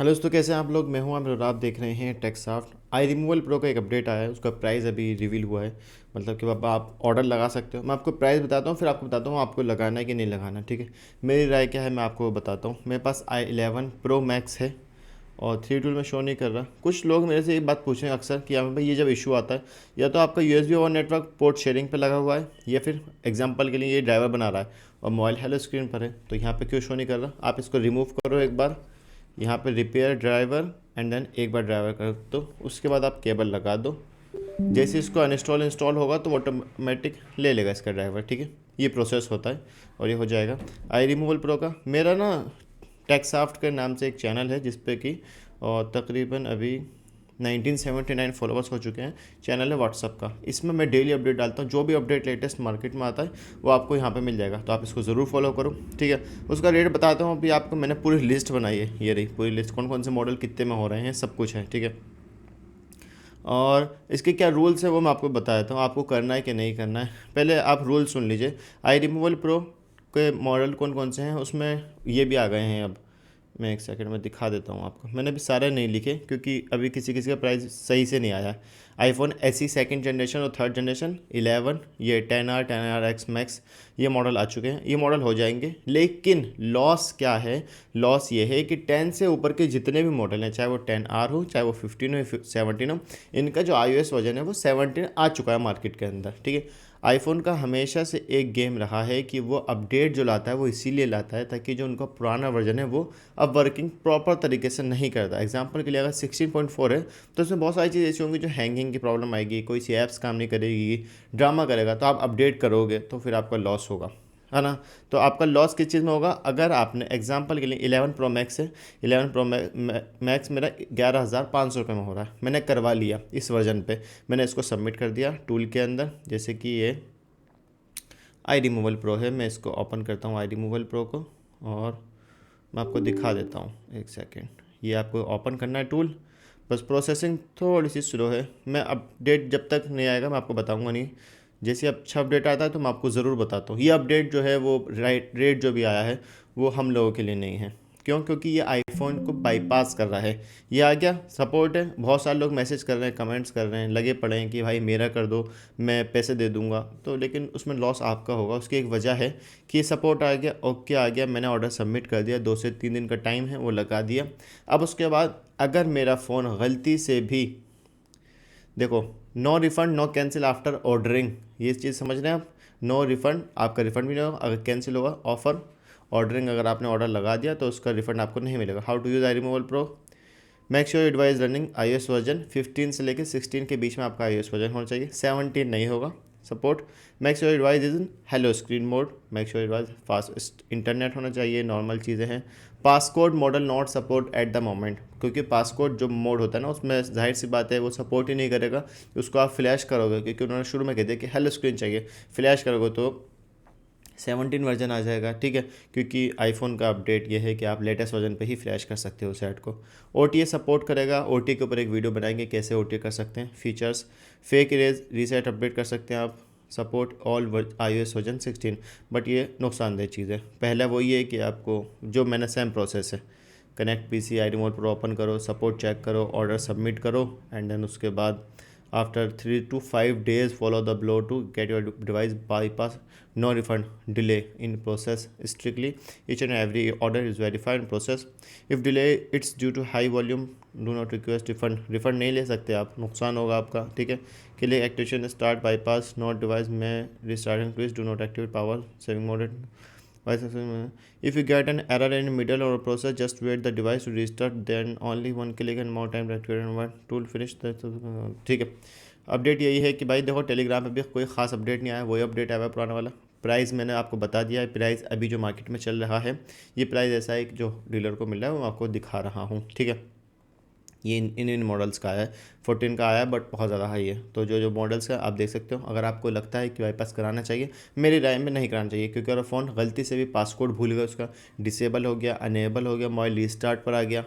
Hello दोस्तों, कैसे हैं आप लोग। मैं हूं आप देख रहे हैं टेक्सॉफ्ट। आई रिमूवल प्रो का एक अपडेट आया है, उसका प्राइस अभी रिवील हुआ है। मतलब कि बाबा आप ऑर्डर लगा सकते हो। मैं आपको प्राइस बताता हूँ, फिर आपको बताता हूँ आपको लगाना है कि नहीं लगाना। ठीक है, मेरी राय क्या है मैं आपको बताता हूँ। मेरे पास i11 Pro Max है और 3 टूल में शो नहीं कर रहा। कुछ लोग मेरे से एक बात पूछें अक्सर कि यहाँ भाई ये जब इशू आता है, या तो आपका USB और नेटवर्क पोर्ट शेयरिंग पे लगा हुआ है, या फिर एग्जांपल के लिए ये ड्राइवर बना रहा है और मोबाइल हेलो स्क्रीन पर है, तो यहाँ पे क्यों शो नहीं कर रहा। आप इसको रिमूव करो एक बार, यहाँ पे रिपेयर ड्राइवर एंड देन एक बार ड्राइवर कर दो, उसके बाद आप केबल लगा दो। जैसे इसको अनइंस्टॉल इंस्टॉल होगा तो ऑटोमेटिक ले लेगा इसका ड्राइवर। ठीक है, ये प्रोसेस होता है और ये हो जाएगा। आई रिमूवल प्रो का मेरा ना टेक्सॉफ्ट के नाम से एक चैनल है, जिस पे कि और तकरीबन अभी 1979 फॉलोअर्स हो चुके हैं। चैनल है व्हाट्सअप का, इसमें मैं डेली अपडेट डालता हूँ। जो भी अपडेट लेटेस्ट मार्केट में आता है वो आपको यहाँ पे मिल जाएगा, तो आप इसको ज़रूर फॉलो करो। ठीक है, उसका रेट बताता हूँ अभी आपको। मैंने पूरी लिस्ट बनाई है, ये रही पूरी लिस्ट, कौन कौन से मॉडल कितने में हो रहे हैं, सब कुछ है। ठीक है, और इसके क्या रूल्स है वो मैं आपको बता देता हूँ, आपको करना है कि नहीं करना है। पहले आप रूल सुन लीजिए। आई रिमूवल प्रो के मॉडल कौन कौन से हैं, उसमें ये भी आ गए हैं। अब मैं एक सेकंड में दिखा देता हूँ आपको। मैंने भी सारे नहीं लिखे क्योंकि अभी किसी किसी का प्राइस सही से नहीं आया है। आईफोन SE सेकंड जनरेशन और थर्ड जनरेशन 11, ये 10R X Max, ये मॉडल आ चुके हैं। ये मॉडल हो जाएंगे, लेकिन लॉस क्या है। लॉस ये है कि 10 से ऊपर के जितने भी मॉडल हैं, चाहे वो 10R हो, चाहे वो 15 हो, 17 हो, इनका जो iOS वर्जन है वो 17 आ चुका है मार्केट के अंदर। ठीक है, आईफोन का हमेशा से एक गेम रहा है कि वो अपडेट जो लाता है वो इसीलिए लाता है ताकि जो उनका पुराना वर्जन है वो अब वर्किंग प्रॉपर तरीके से नहीं करता। एग्जांपल के लिए अगर 16.4 है तो उसमें बहुत सारी चीज़ ऐसी होंगी जो हैंगिंग की प्रॉब्लम आएगी, कोई सी ऐप्स काम नहीं करेगी, ड्रामा करेगा, तो आप अपडेट करोगे तो फिर आपका लॉस होगा, है ना। तो आपका लॉस किस चीज़ में होगा। अगर आपने एग्जांपल के लिए 11 Pro Max है, 11 Pro Max मेरा 11,500 रुपये में हो रहा है, मैंने करवा लिया इस वर्जन पे। मैंने इसको सबमिट कर दिया टूल के अंदर। जैसे कि ये आई रिमूवल प्रो है, मैं इसको ओपन करता हूँ आई रिमूवल प्रो को, और मैं आपको दिखा देता हूँ एक सेकेंड। ये आपको ओपन करना है टूल, बस प्रोसेसिंग थोड़ी सी स्लो है। मैं अपडेट जब तक नहीं आएगा मैं आपको बताऊँगा नहीं। जैसे अच्छा अपडेट आता है तो मैं आपको ज़रूर बताता हूँ। ये अपडेट जो है वो रेट जो भी आया है वो हम लोगों के लिए नहीं है। क्यों? क्योंकि ये आईफोन को बाईपास कर रहा है। ये आ गया, सपोर्ट है। बहुत सारे लोग मैसेज कर रहे हैं, कमेंट्स कर रहे हैं, लगे पड़े हैं कि भाई मेरा कर दो, मैं पैसे दे दूंगा। तो लेकिन उसमें लॉस आपका होगा। उसकी एक वजह है कि ये सपोर्ट आ गया, ओके आ गया, मैंने ऑर्डर सबमिट कर दिया, 2 से 3 दिन का टाइम है, वो लगा दिया। अब उसके बाद अगर मेरा फ़ोन गलती से भी, देखो, no refund no cancel after ordering, ये चीज़ समझ रहे हैं आप। नो रिफ़ंड, आपका रिफ़ंड भी नहीं होगा। अगर कैंसिल होगा ऑफ़र, ऑर्डरिंग, अगर आपने ऑर्डर लगा दिया तो उसका रिफ़ंड आपको नहीं मिलेगा। How to use eye removal pro. Make sure your device running iOS version 15 से लेकर 16 के बीच में आपका iOS वर्जन होना चाहिए। 17 नहीं होगा support. Make sure your device is in hello screen mode. Make sure your device fast internet होना चाहिए। नॉर्मल चीज़ें हैं। Passcode model not support at the moment, क्योंकि पासकोड जो मोड होता है ना उसमें जाहिर सी बात है वो सपोर्ट ही नहीं करेगा। उसको आप फ्लैश करोगे, क्योंकि उन्होंने शुरू में कह दिया कि हेलो स्क्रीन चाहिए, फ्लैश करोगे तो 17 वर्जन आ जाएगा। ठीक है, क्योंकि आईफोन का अपडेट ये है कि आप लेटेस्ट वर्जन पे ही फ्लैश कर सकते हो सेट को। OTA सपोर्ट करेगा। OTA के ऊपर एक वीडियो बनाएंगे कैसे OTA कर सकते हैं। Features, fake erase reset update कर सकते हैं आप। Support all iOS version 16, but ये नुकसानदेह चीज़ है। पहला वो ये है कि आपको जो मैंने सेम प्रोसेस है, कनेक्ट PC, आई रिमोट पर ओपन करो, सपोर्ट चेक करो, ऑर्डर सबमिट करो, एंड देन उसके बाद after 3 to 5 days follow the blow to get your device bypass. No refund, delay in process strictly. Each and every order is verified and processed. If delay it's due to high volume, do not request refund. Refund नहीं ले सकते आप, नुकसान होगा आपका। ठीक है, click activation start bypass, not device में restarting please do not activate power saving mode. If you get an error in the middle of a process, just wait the device to restart. Then only one click and more time to activate and one tool finish. ठीक है, update यही है कि भाई देखो, Telegram पे भी कोई ख़ास अपडेट नहीं आया, वही अपडेट आया है पुराना वाला। प्राइस मैंने आपको बता दिया है। प्राइस अभी जो मार्केट में चल रहा है, ये प्राइस ऐसा है कि जो डीलर को मिल रहा है वो आपको दिखा रहा हूँ। ठीक है, ये इन मॉडल्स का आया है। 14 का आया है, बट बहुत ज़्यादा हाई है। तो जो जो मॉडल्स है आप देख सकते हो। अगर आपको लगता है कि बाईपास कराना चाहिए, मेरी राय में नहीं कराना चाहिए, क्योंकि अगर फ़ोन गलती से भी पासकोड भूल गया, उसका डिसेबल हो गया, अनेबल हो गया, मोबाइल रीस्टार्ट पर आ गया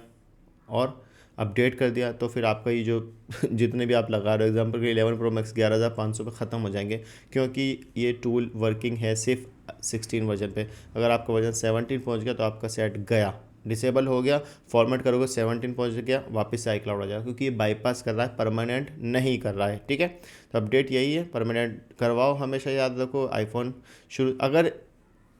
और अपडेट कर दिया, तो फिर आपका ये जो जितने भी आप लगा रहे हो, एग्जाम्पल के 11 Pro Max 11,500 पे ख़त्म हो जाएंगे, क्योंकि ये टूल वर्किंग है सिर्फ 16 वर्जन पे। अगर आपका वर्जन 17 पहुंच गया तो आपका सेट गया। डिसेबल हो गया, फॉर्मेट करोगे 17 पहुंच गया, वापस से आई क्लाउड आ जाएगा, क्योंकि ये बाईपास कर रहा है, परमानेंट नहीं कर रहा है। ठीक है, तो अपडेट यही है, परमानेंट करवाओ। हमेशा याद रखो आईफोन शुरू, अगर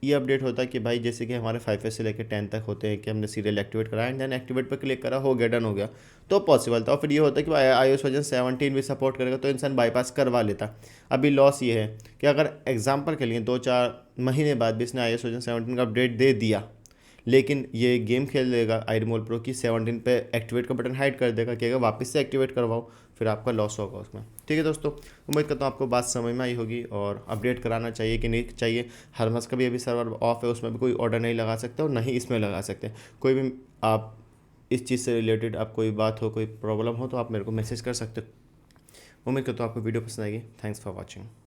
ये अपडेट होता है कि भाई जैसे कि हमारे 5S से लेकर 10 तक होते हैं कि हमने सीरियल एक्टिवेट कराया एंड देन एक्टिवेट पर क्लिक करा, हो गया, डन हो गया, तो पॉसिबल था। और फिर ये होता है कि iOS वर्जन 17 भी सपोर्ट करेगा तो इंसान बाईपास करवा लेता। अभी लॉस ये है कि अगर एग्जांपल के लिए 2-4 महीने बाद भी इसने iOS वर्जन 17 का अपडेट दे दिया, लेकिन ये गेम खेल लेगा iRemoval Pro की 17 पे एक्टिवेट का बटन हाइड कर देगा, कहेगा वापस से एक्टिवेट करवाओ, फिर आपका लॉस होगा उसमें। ठीक है दोस्तों, उम्मीद करता हूँ आपको बात समझ में आई होगी और अपडेट कराना चाहिए कि नहीं चाहिए। हरमस का भी अभी सर्वर ऑफ है, उसमें भी कोई ऑर्डर नहीं लगा सकते और ना ही इसमें लगा सकते। कोई भी आप इस चीज़ से रिलेटेड आप कोई बात हो, कोई प्रॉब्लम हो, तो आप मेरे को मैसेज कर सकते हो। उम्मीद करता हूँ आपको वीडियो पसंद आएगी। Thanks for watching.